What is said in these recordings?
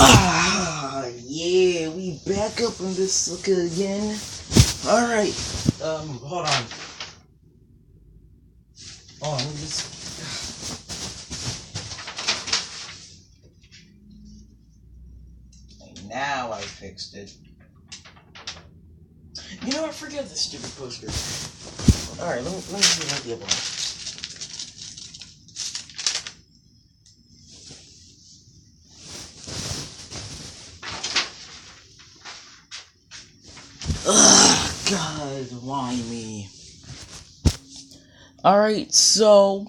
Yeah, we back up on this sucker again. Alright, hold on. Oh, let me just... Now I fixed it. You know what, forget this stupid poster. Alright, let me see what the other one. Ugh, God, why me? Alright, so...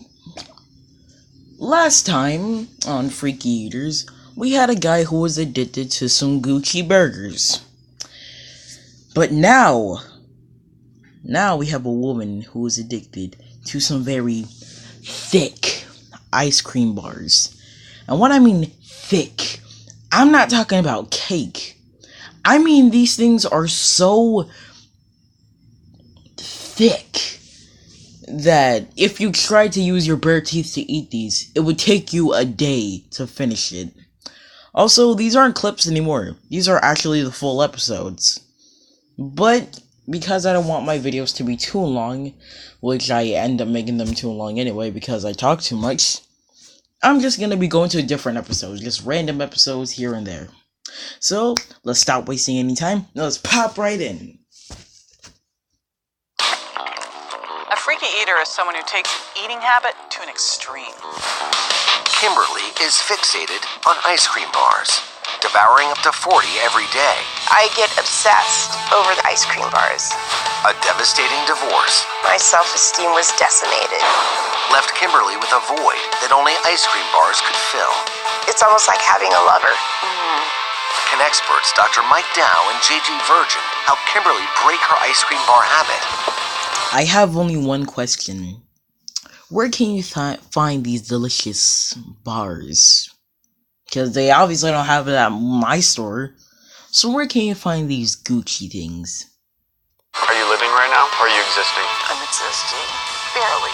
Last time, on Freaky Eaters, we had a guy who was addicted to some Gucci burgers. But now we have a woman who is addicted to some very thick ice cream bars. And when I mean thick, I'm not talking about cake. I mean, these things are so thick that if you tried to use your bare teeth to eat these, it would take you a day to finish it. Also, these aren't clips anymore. These are actually the full episodes. But because I don't want my videos to be too long, which I end up making them too long anyway because I talk too much, I'm just gonna be going to different episodes, just random episodes here and there. So, let's stop wasting any time. Let's pop right in. A freaky eater is someone who takes an eating habit to an extreme. Kimberly is fixated on ice cream bars, devouring up to 40 every day. I get obsessed over the ice cream bars. A devastating divorce My self-esteem was decimated. left Kimberly with a void that only ice cream bars could fill. It's almost like having a lover. Can experts Dr. Mike Dow and JG Virgin help Kimberly break her ice cream bar habit? I have only one question. Where can you find these delicious bars? Because they obviously don't have it at my store. So where can you find these Gucci things? Are you living right now, or are you existing? I'm existing. Barely.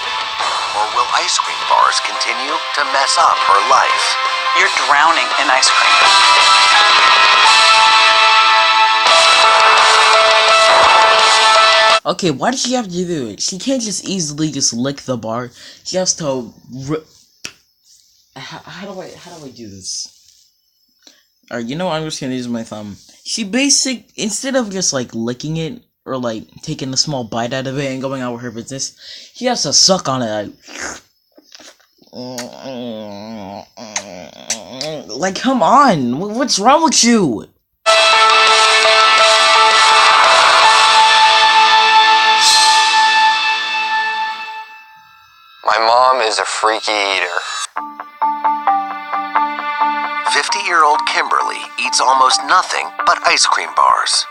Or will ice cream bars continue to mess up her life? You're drowning in ice cream. Okay, why does she have to do it? She can't just easily just lick the bar. She has to how do I do this? Alright, you know what? I'm just gonna use my thumb. Instead of just like licking it or like taking a small bite out of it and going out with her business, she has to suck on it. Like, come on, what's wrong with you? My mom is a freaky eater. 50-year-old Kimberly eats almost nothing but ice cream bars.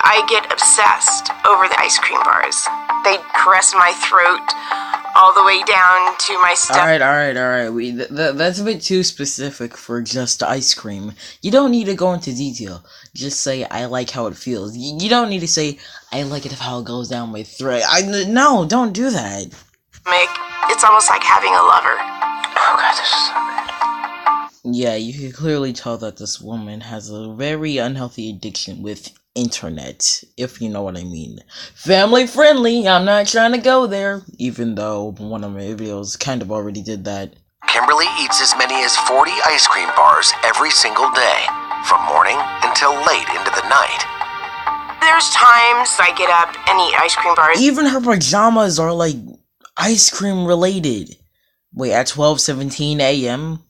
I get obsessed over the ice cream bars. They caress my throat all the way down to my stomach. Alright. That's a bit too specific for just ice cream. You don't need to go into detail. Just say, I like how it feels. You don't need to say, I like it how it goes down my throat. No, don't do that. It's almost like having a lover. Oh god, this is so bad. Yeah, you can clearly tell that this woman has a very unhealthy addiction with internet, if you know what I mean. Family friendly, I'm not trying to go there, even though one of my videos kind of already did that. Kimberly eats as many as 40 ice cream bars every single day, from morning until late into the night. There's times I get up and eat ice cream bars. Even her pajamas are like ice cream related. Wait, at 12:17 a.m.?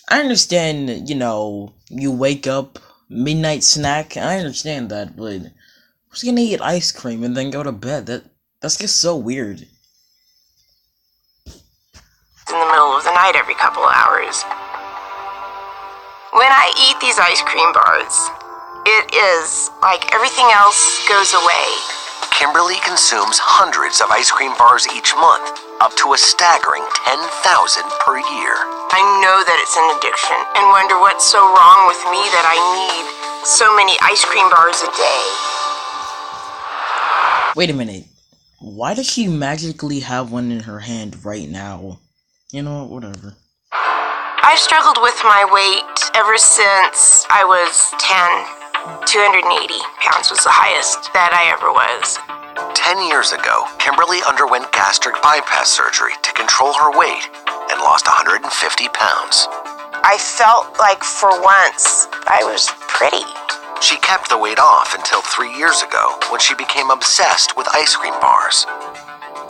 I understand, you wake up, midnight snack, I understand that, but who's gonna eat ice cream and then go to bed? That's just so weird. In the middle of the night every couple of hours. When I eat these ice cream bars, it is like everything else goes away. Kimberly consumes hundreds of ice cream bars each month, up to a staggering 10,000 per year. I know that it's an addiction and wonder what's so wrong with me that I need so many ice cream bars a day. Wait a minute. Why does she magically have one in her hand right now? You know what, whatever. I've struggled with my weight ever since I was 10. 280 pounds was the highest that I ever was. 10 years ago, Kimberly underwent gastric bypass surgery to control her weight and lost 150 pounds. I felt like for once I was pretty. She kept the weight off until 3 years ago when she became obsessed with ice cream bars.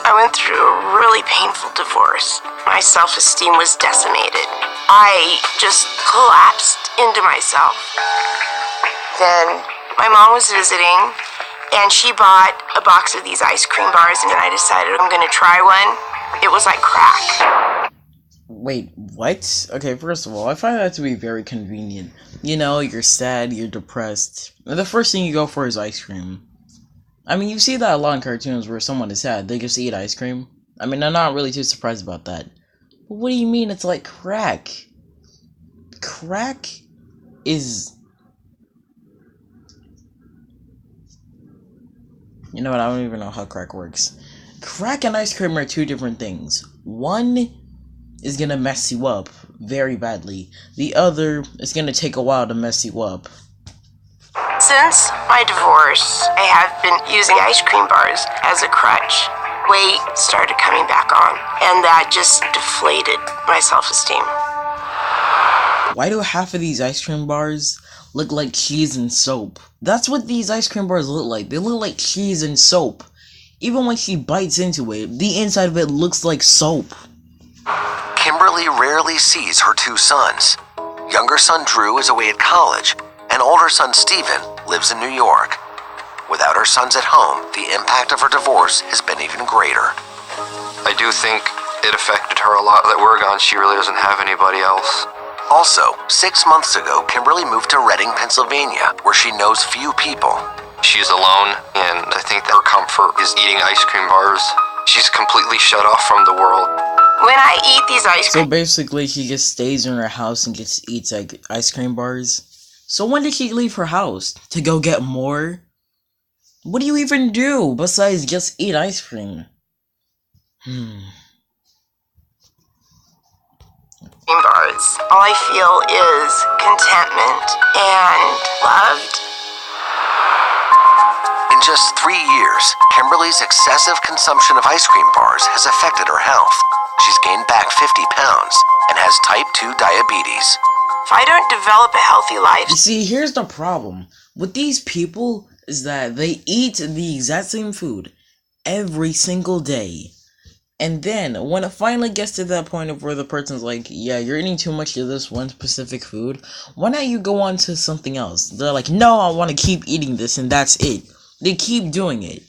I went through a really painful divorce. My self-esteem was decimated. I just collapsed into myself. Then my mom was visiting, and she bought a box of these ice cream bars, and I decided I'm gonna try one. It was like crack. Wait, what? Okay, first of all, I find that to be very convenient. You know, you're sad, you're depressed, and the first thing you go for is ice cream. I mean, you see that a lot in cartoons where someone is sad, they just eat ice cream. I mean, I'm not really too surprised about that. But what do you mean it's like crack? Crack is... You know what, I don't even know how crack works. Crack and ice cream are two different things. One is gonna mess you up very badly. The other is gonna take a while to mess you up. Since my divorce, I have been using ice cream bars as a crutch. Weight started coming back on, and that just deflated my self-esteem. Why do half of these ice cream bars look like cheese and soap? That's what these ice cream bars look like. They look like cheese and soap. Even when she bites into it, the inside of it looks like soap. Kimberly rarely sees her two sons. Younger son Drew is away at college, and older son Steven lives in New York. Without her sons at home, the impact of her divorce has been even greater. I do think it affected her a lot that we're gone. She really doesn't have anybody else. Also, 6 months ago, Kimberly moved to Reading, Pennsylvania, where she knows few people. She's alone, and I think that her comfort is eating ice cream bars. She's completely shut off from the world. When I eat these ice So cream basically, she just stays in her house and just eats like ice cream bars. So when did she leave her house? To go get more? What do you even do besides just eat ice cream? bars, all I feel is contentment and loved. In just 3 years, Kimberly's excessive consumption of ice cream bars has affected her health. She's gained back 50 pounds and has type 2 diabetes. If I don't develop a healthy life... You see, here's the problem with these people is that they eat the exact same food every single day. And then, when it finally gets to that point of where the person's like, yeah, you're eating too much of this one specific food, why not you go on to something else? They're like, no, I want to keep eating this, and that's it. They keep doing it.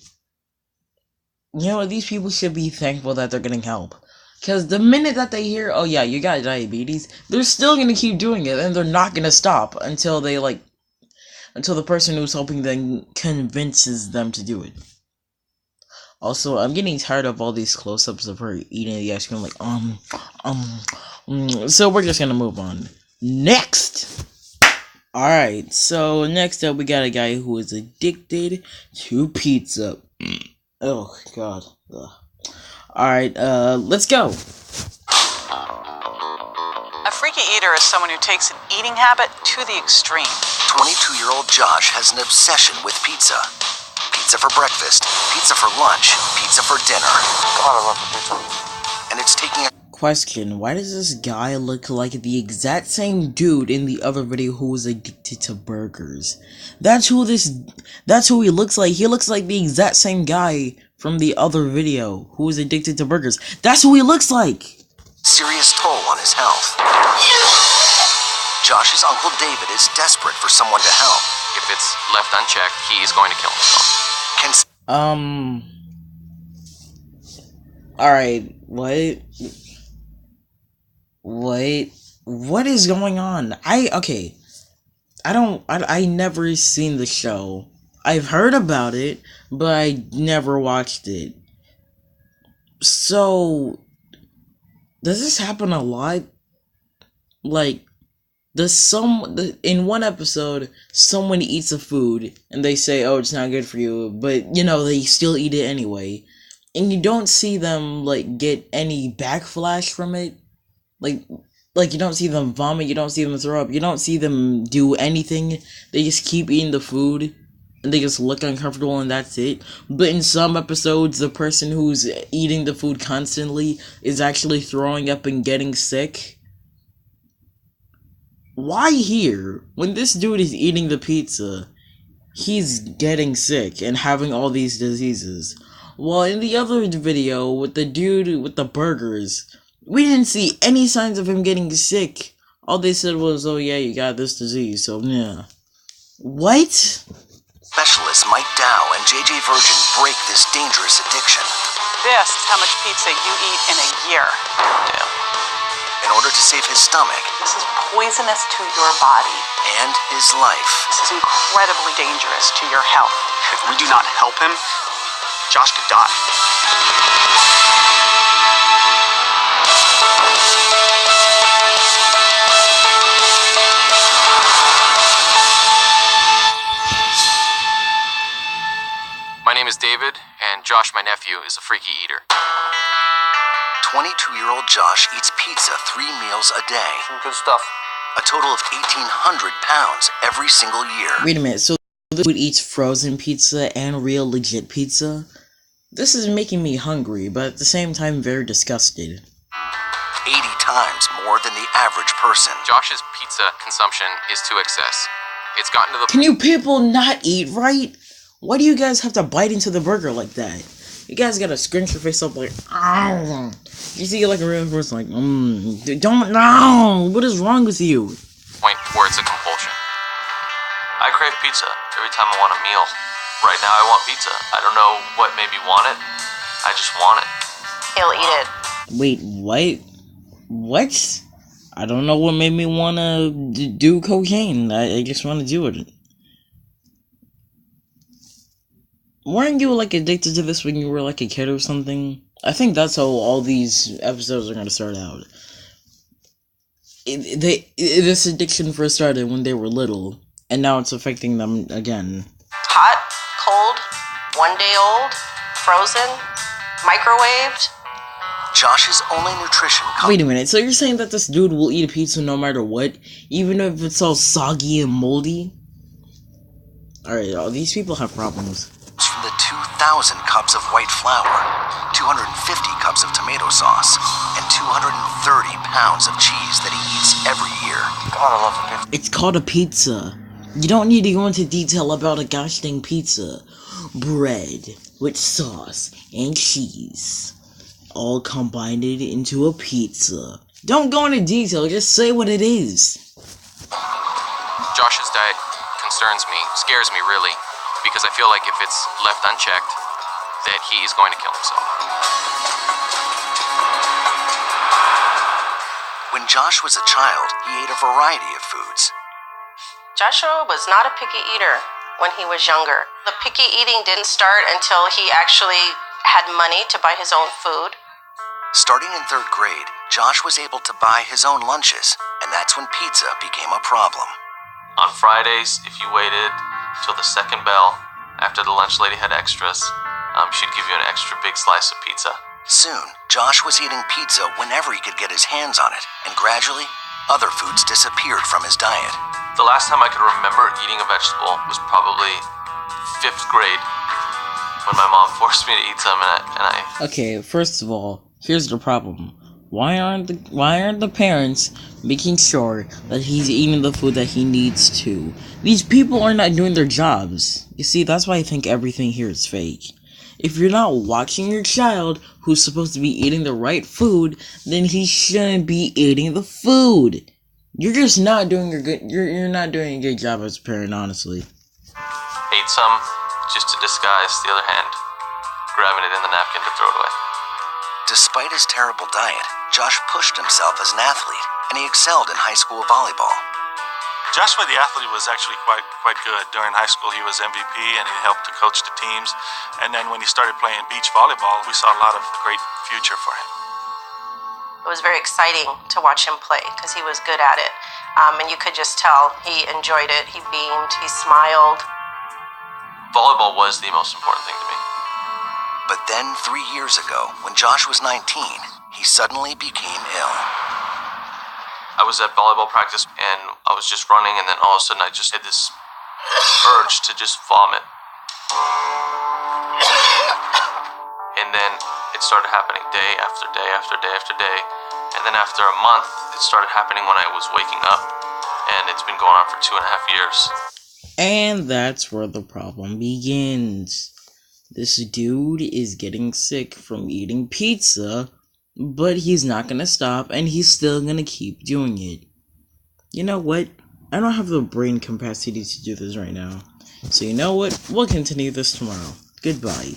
You know, these people should be thankful that they're getting help. Because the minute that they hear, oh yeah, you got diabetes, they're still going to keep doing it, and they're not going to stop until they, until the person who's helping them convinces them to do it. Also, I'm getting tired of all these close-ups of her eating the ice cream, so we're just gonna move on. Next! Alright, so next up we got a guy who is addicted to pizza. Oh, God. Alright, let's go. A freaky eater is someone who takes an eating habit to the extreme. 22-year-old Josh has an obsession with pizza. Pizza for breakfast, pizza for lunch, pizza for dinner. God, I love the pizza. And it's taking a Question, why does this guy look like the exact same dude in the other video who was addicted to burgers? That's who he looks like. He looks like the exact same guy from the other video who was addicted to burgers. That's who he looks like! serious toll on his health. Josh's Uncle David is desperate for someone to help. If it's left unchecked, he's going to kill himself. Alright, what is going on? I never seen the show. I've heard about it, but I never watched it. So, does this happen a lot? Like, in one episode, someone eats a food, and they say, oh, it's not good for you, but, they still eat it anyway. And you don't see them, get any backlash from it. Like, Like, you don't see them vomit, you don't see them throw up, you don't see them do anything. They just keep eating the food, and they just look uncomfortable, and that's it. But in some episodes, the person who's eating the food constantly is actually throwing up and getting sick. Why here? When this dude is eating the pizza, he's getting sick and having all these diseases. While in the other video, with the dude with the burgers, we didn't see any signs of him getting sick. All they said was, oh yeah, you got this disease, so yeah. What? Specialists Mike Dow and JJ Virgin break this dangerous addiction. This is how much pizza you eat in a year. Damn. In order to save his stomach This is poisonous to your body. and his life. This is incredibly dangerous to your health. If we do not help him, Josh could die. My name is David, and Josh, my nephew, is a freaky eater. 22-year-old Josh eats pizza 3 meals a day. Some good stuff. A total of 1,800 pounds every single year. Wait a minute, so this dude eats frozen pizza and real legit pizza? This is making me hungry, but at the same time very disgusted. 80 times more than the average person. Josh's pizza consumption is to excess. It's gotten to the Can you people not eat right? Why do you guys have to bite into the burger like that? You guys gotta scrunch your face up like, ow. You see like a real person like, don't, no, what is wrong with you? point where it's a compulsion. I crave pizza every time I want a meal. Right now I want pizza. I don't know what made me want it. I just want it. He'll eat it. Wait, what? What? I don't know what made me wanna do cocaine. I just wanna do it. Weren't you like addicted to this when you were like a kid or something? I think that's how all these episodes are gonna start out. This addiction first started when they were little, and now it's affecting them again. Hot, cold, 1 day old, frozen, microwaved. Josh's only nutrition comes Wait a minute, so you're saying that this dude will eat a pizza no matter what? Even if it's all soggy and moldy? Alright, these people have problems. from the 2,000 cups of white flour, 250 cups of tomato sauce, and 230 pounds of cheese that he eats every year. God, I love the pizza. It's called a pizza. You don't need to go into detail about a gosh dang pizza. Bread with sauce and cheese. All combined into a pizza. Don't go into detail, just say what it is. Josh's diet concerns me, scares me really, because I feel like if it's left unchecked, that he is going to kill himself. When Josh was a child, he ate a variety of foods. Joshua was not a picky eater when he was younger. The picky eating didn't start until he actually had money to buy his own food. Starting in 3rd grade, Josh was able to buy his own lunches, and that's when pizza became a problem. On Fridays, if you waited till the second bell, after the lunch lady had extras, she'd give you an extra big slice of pizza. Soon, Josh was eating pizza whenever he could get his hands on it, and gradually, other foods disappeared from his diet. The last time I could remember eating a vegetable was probably 5th grade, when my mom forced me to eat some, and I Okay, first of all, here's the problem. Why aren't the parents making sure that he's eating the food that he needs to? These people are not doing their jobs. You see, that's why I think everything here is fake. If you're not watching your child who's supposed to be eating the right food, then he shouldn't be eating the food. You're just not doing you're not doing a good job as a parent, honestly. ate some just to disguise the other hand, grabbing it in the napkin to throw it away. Despite his terrible diet, Josh pushed himself as an athlete, and he excelled in high school volleyball. Joshua the athlete was actually quite good. During high school, he was MVP, and he helped to coach the teams. And then when he started playing beach volleyball, we saw a lot of great future for him. It was very exciting to watch him play because he was good at it. And you could just tell he enjoyed it. He beamed, he smiled. Volleyball was the most important thing to me. But then 3 years ago, when Josh was 19, he suddenly became ill. I was at volleyball practice and I was just running, and then all of a sudden I just had this urge to just vomit. And then it started happening day after day after day after day. And then after a month, it started happening when I was waking up. And it's been going on for 2.5 years. And that's where the problem begins. This dude is getting sick from eating pizza, but he's not gonna stop, and he's still gonna keep doing it. You know what? I don't have the brain capacity to do this right now. So you know what? We'll continue this tomorrow. Goodbye.